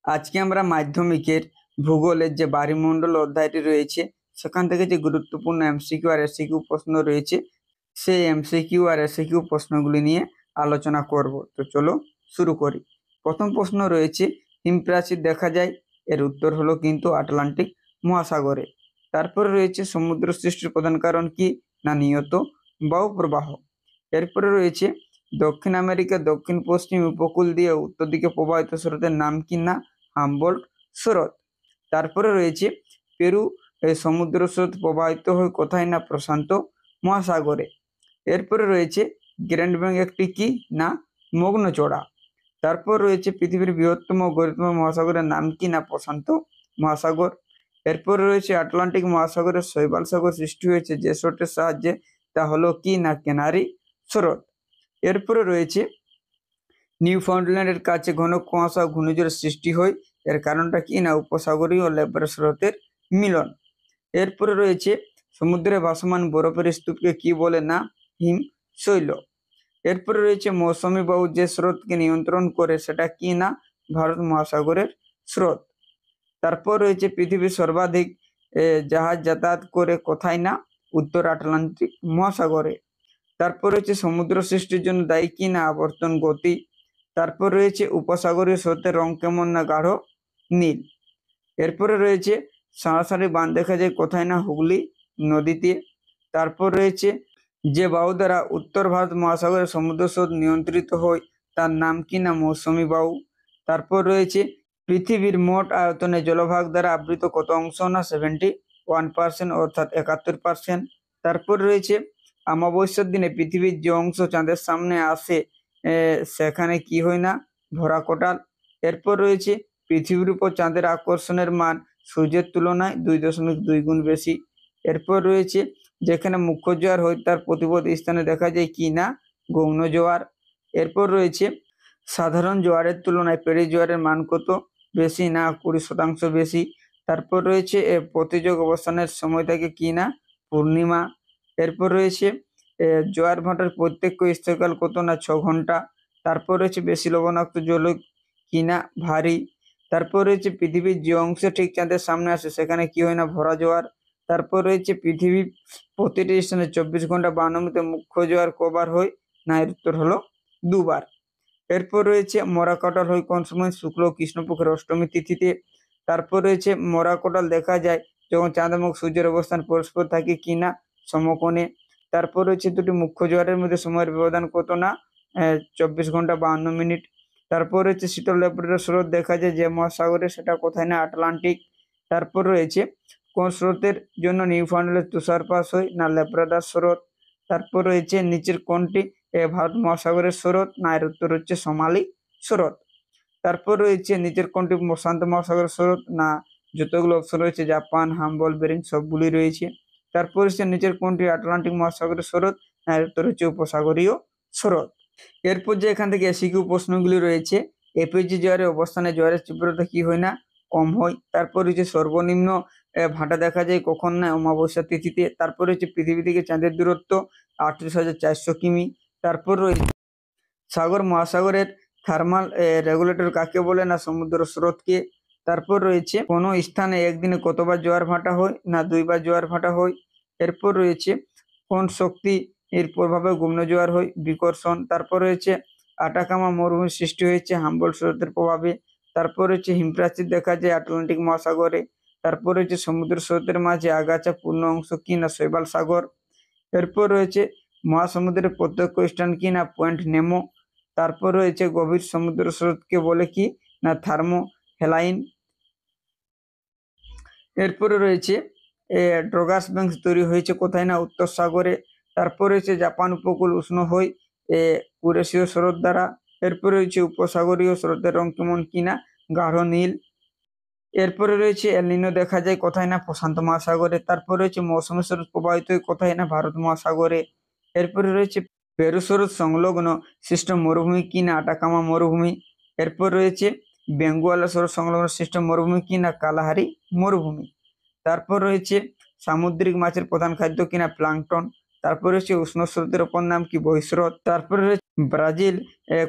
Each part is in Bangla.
আজকে আমরা মাধ্যমিকের ভূগোলের যে বায়ুমণ্ডল অধ্যায়টি রয়েছে সেখান থেকে যে গুরুত্বপূর্ণ এমসিকিউ আর এসিকিউ প্রশ্ন রয়েছে সেই এমসিকিউ আর এসিকিউ প্রশ্নগুলি নিয়ে আলোচনা করব। তো চলো শুরু করি। প্রথম প্রশ্ন রয়েছে, হিমপ্রাচীর দেখা যায়? এর উত্তর হলো কিন্তু আটলান্টিক মহাসাগরে। তারপরে রয়েছে, সমুদ্র সৃষ্টির প্রধান কারণ কি? না নিয়ত বায়ু প্রবাহ। এরপরে রয়েছে, দক্ষিণ আমেরিকার দক্ষিণ পশ্চিম উপকূল দিয়ে উত্তর দিকে প্রবাহিত স্রোতের নাম কি? না হামবোল্ট স্রোত। তারপরে রয়েছে, পেরু সমুদ্র স্রোত প্রবাহিত হয় কোথায়? না প্রশান্ত মহাসাগরে। এরপরে রয়েছে, গ্র্যান্ড ব্যাংক একটি কি? না মগ্নচড়া। তারপর রয়েছে, পৃথিবীর বৃহত্তম ও গভীরতম মহাসাগরের নাম কি? না প্রশান্ত মহাসাগর। এরপরে রয়েছে, আটলান্টিক মহাসাগরের শৈবাল সাগর সৃষ্টি হয়েছে যে স্রোতের সাহায্যে, তা হলো কি? না ক্যানারি স্রোত। এরপরে রয়েছে, নিউফাউন্ডল্যান্ডের কাছে ঘন কুয়াশা ও ঘূর্ণিঝড়ের সৃষ্টি হয়, এর কারণটা কি? না উপসাগরীয় ও লেব্রা স্রোতের মিলন। এরপরে রয়েছে, সমুদ্রে ভাসমান বরফের স্তূপকে কি বলে? না হিমশৈল। এরপরে রয়েছে, মৌসুমী বায়ু যে স্রোতকে নিয়ন্ত্রণ করে সেটা কি? না ভারত মহাসাগরের স্রোত। তারপর রয়েছে, পৃথিবীর সর্বাধিক জাহাজ যাতায়াত করে কোথায়? না উত্তর আটলান্টিক মহাসাগরে। তারপর রয়েছে, সমুদ্র সৃষ্টির জন্য দায়ী কি? না আবর্তন গতি। তারপর রয়েছে, উপসাগরীয় স্রোতের রং কেমন? না গাঢ় নীল। এরপরে রয়েছে, সারাসারি বাঁধ দেখা যায় কোথায়? না হুগলি নদীতে। তারপর রয়েছে, যে বায়ু দ্বারা উত্তর ভারত মহাসাগরের সমুদ্র স্রোত নিয়ন্ত্রিত হয় তার নাম কি? না মৌসুমী বায়ু। তারপর রয়েছে, পৃথিবীর মোট আয়তনে জলভাগ দ্বারা আবৃত কত অংশ? না 71%, অর্থাৎ 71%। তারপর রয়েছে, অমাবস্যার দিনে পৃথিবীর যে অংশ চাঁদের সামনে আসে সেখানে কি হয়? না ভরা কোটাল। এরপর রয়েছে, পৃথিবীর উপর চাঁদের আকর্ষণের মান সূর্যের তুলনায় 2.2 গুণ বেশি। এরপর রয়েছে, যেখানে মুখ্য জোয়ার হয় তার প্রতিবর্তী স্থানে দেখা যায় কি? না গৌণ জোয়ার। এরপর রয়েছে, সাধারণ জোয়ারের তুলনায় পেরি জোয়ারের মান কত বেশি? না 20% বেশি। তারপর রয়েছে, প্রতিযোগ অবস্থানের সময় থাকে কি? না পূর্ণিমা। এরপর রয়েছে, জোয়ার ভাটার প্রত্যক্ষ স্থলকাল কত? না 6 ঘন্টা। তারপর রয়েছে, বেশি লবণাক্ত জল কি? না ভারী। তারপর রয়েছে, পৃথিবীর যে অংশে ঠিক চাঁদের সামনে আসে সেখানে কি হয়? না ভরা জোয়ার। তারপর রয়েছে, পৃথিবীর প্রতিটি স্থানে 24 ঘন্টা 52 মিনিটে মুখ্য জোয়ার কবার হয়? না এর উত্তর হলো 2 বার। এরপর রয়েছে, মরা কাঁঠাল হয় কোন সময়? শুক্ল কৃষ্ণপক্ষের অষ্টমী তিথিতে। তারপর রয়েছে, মরা কাঁঠাল দেখা যায় যখন চাঁদ এবং সূর্যের অবস্থান পরস্পর থাকে কি? না সমকোণে। তারপর রয়েছে, দুটি মুখ্য জোয়ারের মধ্যে সময়ের ব্যবধান কত? না 24 ঘন্টা 52 মিনিট। তারপর রয়েছে, শীতল লেপ্রেডার স্রোত দেখা যায় যে মহাসাগরে, সেটা কোথায়? না আটলান্টিক। তারপর রয়েছে, কোন স্রোতের জন্য নিউফাউন্ডল্যান্ডে তুষারপাত হয়? না লেপ্রেডার স্রোত। তারপর রয়েছে, নিচের কোনটি ভারত মহাসাগরের স্রোত? না এর উত্তর হচ্ছে সোমালি স্রোত। তারপর রয়েছে, নিচের কোনটি প্রশান্ত মহাসাগরের স্রোত? না যতগুলো অপশন রয়েছে জাপান, হাম্বল, বেরিং সবগুলি রয়েছে। তারপর হচ্ছে, নিচের কোনটি আটলান্টিক মহাসাগরের স্রোত? না এর উত্তর হচ্ছে উপসাগরীয় স্রোত। এরপর যে এখান থেকে এসিকিউ প্রশ্নগুলি রয়েছে, এপিজি জোয়ারের অবস্থানে জোয়ারের তীব্রতা কি হয়? না কম হয়। তারপর হচ্ছে, সর্বনিম্ন ভাটা দেখা যায় কখন? না অমাবস্যা তিথিতে। তারপর হচ্ছে, পৃথিবী থেকে চাঁদের দূরত্ব 38,400 কিমি। তারপর রয়েছে, সাগর মহাসাগরের থার্মাল রেগুলেটর কাকে বলে? না সমুদ্র স্রোতকে। তারপর রয়েছে, কোন স্থানে একদিনে কতবার জোয়ার ভাটা হয়? না 2 বার জোয়ার ভাটা হয়। এরপর রয়েছে, কোন শক্তি এর প্রভাবে ঘূর্ণিঝড় হয়? বিকর্ষণ। তারপর রয়েছে, আটাকামা মরুভূমির সৃষ্টি হয়েছে হাম্বল স্রোতের প্রভাবে। তারপর হচ্ছে, হিমপ্রাচীর দেখা যায় আটলান্টিক মহাসাগরে। তারপর হচ্ছে, সমুদ্র স্রোতের মাঝে আগাছা পূর্ণ অংশ কি? না শৈবাল সাগর। এরপর রয়েছে, মহাসমুদ্রের প্রত্যক্ষ স্থান কি? না পয়েন্ট নেমো। তারপর রয়েছে, গভীর সমুদ্র স্রোতকে বলে কি? না থার্মো হেলাইন। এরপরে রয়েছে, ড্রগাস ব্যাংক তৈরি হয়েছে কোথায়? না উত্তর সাগরে। তারপর রয়েছে, জাপান উপকূল উষ্ণ হয় কুরেশীয় স্রোত দ্বারা। এরপরে রয়েছে, উপসাগরীয় স্রোতের রং কেমন? কি? না গাঢ় নীল। এরপরে রয়েছে, এল নিনো দেখা যায় কোথায়? না প্রশান্ত মহাসাগরে। তারপর রয়েছে, মৌসুমী স্রোত প্রবাহিত হয় কোথায়? না ভারত মহাসাগরে। এরপরে রয়েছে, পেরু স্রোত সংলগ্ন সৃষ্ট মরুভূমি কি? না আটাকামা মরুভূমি। এরপর রয়েছে, বেঙ্গুয়ালা স্রোত সংলগ্ন সৃষ্ট মরুভূমি কি? না কালাহারি মরুভূমি। তারপর রয়েছে, সামুদ্রিক মাছের প্রধান খাদ্য কি? না প্লাঙ্কটন। তারপর রয়েছে, উষ্ণ স্রোতের অপর নাম কি? বহিঃস্রোত। তারপরে রয়েছে, ব্রাজিল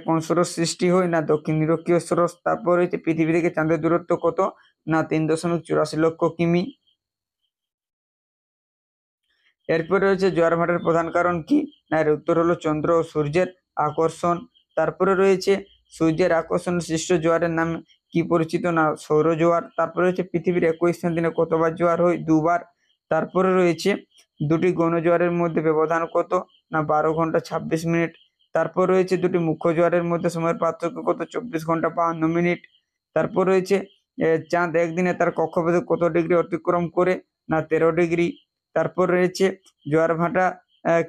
কোন স্রোত সৃষ্টি হয় না দক্ষিণ নিরক্ষীয় স্রোত। তারপর রয়েছে পৃথিবী থেকে চাঁদের দূরত্ব কত না 3.84 লক্ষ কিমি। এরপরে রয়েছে জোয়ার ভাটার প্রধান কারণ কি না এর উত্তর হলো চন্দ্র ও সূর্যের আকর্ষণ। তারপরে রয়েছে সূর্যের আকর্ষণ সৃষ্ট জোয়ারের নাম কি পরিচিত না সৌর জোয়ার। তারপরে রয়েছে পৃথিবীর 21 দিনে কতবার জোয়ার হয় 2বার। তারপরে রয়েছে দুটি গৌণ জোয়ারের মধ্যে ব্যবধান কত না 12 ঘন্টা 26 মিনিট। তারপর রয়েছে দুটি মুখ্য জোয়ারের মধ্যে সময়ের পার্থক্য কত 24 ঘন্টা 52 মিনিট। তারপর রয়েছে চাঁদ একদিনে তার কক্ষপথে কত ডিগ্রি অতিক্রম করে না 13 ডিগ্রি। তারপর রয়েছে জোয়ার ভাটা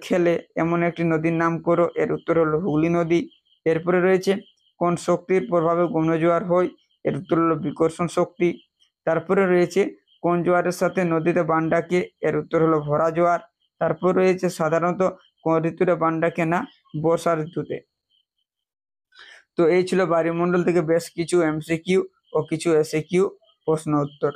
খেলে এমন একটি নদীর নাম করো। এর উত্তর হলো হুগলি নদী। এরপরে রয়েছে কোন শক্তির প্রভাবে গৌণ জোয়ার হয়। এর উত্তর হলো বিকর্ষণ শক্তি। তারপরে রয়েছে কোন জোয়ারের সাথে নদীতে বান ডাকে। এর উত্তর হলো ভরা জোয়ার। তারপর রয়েছে সাধারণত কোন ঋতুতে বান ডাকে না বর্ষা ঋতুতে। তো এই ছিল বায়ুমণ্ডল থেকে বেশ কিছু এমসিকিউ ও কিছু এসিকিউ প্রশ্ন উত্তর।